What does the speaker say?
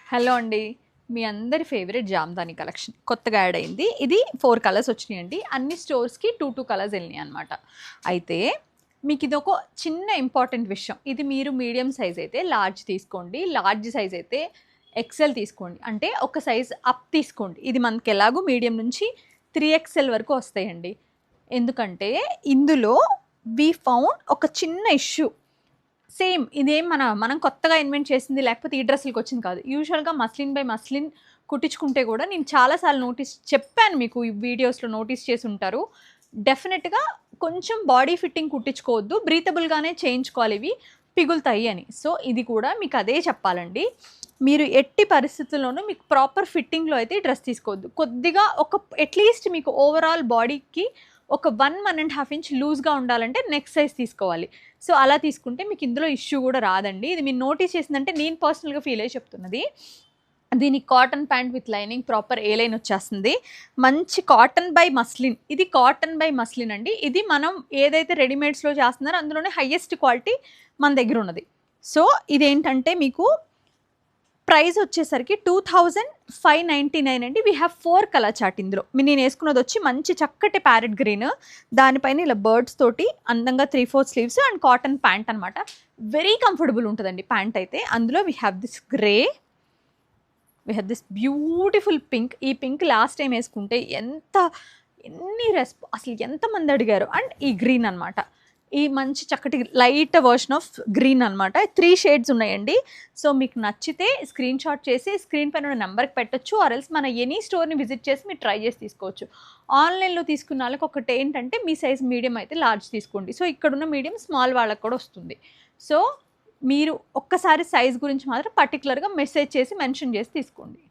Hello అండి. మీ అందరి favourite Jamdani collection కొత్తగా యాడ్ అయింది. ఇది 4 కలర్స్ వచ్చినాయండి. అన్ని స్టోర్స్‌కి 2 కలర్స్ ఎళ్ళినాయి అనమాట. అయితే మీకు ఇదొక చిన్న ఇంపార్టెంట్ విషయం. ఇది మీరు మీడియం సైజ్ అయితే లార్జ్ తీసుకోండి. లార్జ్ సైజ్ అయితే ఎక్సెల్ తీసుకోండి. అంటే ఒక సైజ్ అప్ తీసుకోండి. ఇది మనకి ఎలాగో మీడియం నుంచి 3XL వరకు వస్తాయండి. ఎందుకంటే ఇందులో వి ఫౌండ్ ఒక చిన్న ఇష్యూ. సేమ్ ఇదేం మనం కొత్తగా ఇన్వెంట్ చేసింది లేకపోతే ఈ డ్రెస్సులకి వచ్చింది కాదు. యూజువల్‌గా మస్లిన్ బై మస్లిన్ కుట్టించుకుంటే కూడా నేను చాలా సార్లు చెప్పాను మీకు ఈ వీడియోస్‌లో నోటీస్ చేసి ఉంటారు. డెఫినెట్‌గా కొంచెం బాడీ ఫిట్టింగ్ కుట్టించుకోవద్దు. బ్రీతబుల్‌గానే చేయించుకోవాలి ఇవి పిగులుతాయి అని. సో ఇది కూడా మీకు అదే చెప్పాలండి. మీరు ఎట్టి పరిస్థితుల్లోనూ మీకు ప్రాపర్ ఫిట్టింగ్‌లో అయితే ఈ డ్రెస్ తీసుకోవద్దు. కొద్దిగా అట్‌లీస్ట్ మీకు ఓవరాల్ బాడీకి ఒక 1.5 ఇంచ్ లూజ్‌గా ఉండాలంటే నెక్స్ట్ సైజ్ తీసుకోవాలి. సో అలా తీసుకుంటే మీకు ఇందులో ఇష్యూ కూడా రాదండి. ఇది మీరు నోటీస్ చేసిందంటే నేను పర్సనల్‌గా ఫీల్ అయ్యి చెప్తున్నది. దీనికి cotton pant with lining proper A line వచ్చేస్తుంది. మంచి కాటన్ బై మస్లిన్. ఇది కాటన్ బై మస్లిన్ అండి. ఇది మనం ఏదైతే రెడీమేడ్స్‌లో చేస్తున్నారో అందులోనే హైయెస్ట్ క్వాలిటీ మన దగ్గర ఉన్నది. సో ఇదేంటంటే మీకు ప్రైస్ వచ్చేసరికి 2599 అండి. వీ హ్యావ్ 4 కలర్ చార్ట్ ఇందులో. నేను వేసుకున్నది వచ్చి మంచి చక్కటి ప్యారెట్ గ్రీన్, దానిపైన ఇలా బర్డ్స్ తోటి అందంగా 3/4 స్లీవ్స్ అండ్ కాటన్ ప్యాంట్ అనమాట. వెరీ కంఫర్టబుల్ ఉంటుందండి ప్యాంట్ అయితే. అందులో we have this grey, we have this beautiful pink. ఈ పింక్ లాస్ట్ టైం వేసుకుంటే అసలు ఎంతమంది అడిగారు. అండ్ ఈ గ్రీన్ అనమాట. ఈ మంచి చక్కటి లైట్ వర్షన్ ఆఫ్ గ్రీన్ అనమాట. 3 షేడ్స్ ఉన్నాయండి. సో మీకు నచ్చితే స్క్రీన్ షాట్ చేసి స్క్రీన్ పైన ఉన్న నెంబర్కి పెట్టచ్చు. ఆర్ఎల్స్ మన ఎనీ స్టోర్ని విజిట్ చేసి మీరు ట్రై చేసి తీసుకోవచ్చు. ఆన్లైన్లో తీసుకున్న వాళ్ళకి ఒకటి ఏంటంటే మీ సైజ్ మీడియం అయితే లార్జ్ తీసుకోండి. సో ఇక్కడున్న మీడియం స్మాల్ వాళ్ళకి కూడా వస్తుంది. సో మీరు ఒక్కసారి సైజ్ గురించి మాత్రం పర్టికులర్గా మెసేజ్ చేసి మెన్షన్ చేసి తీసుకోండి.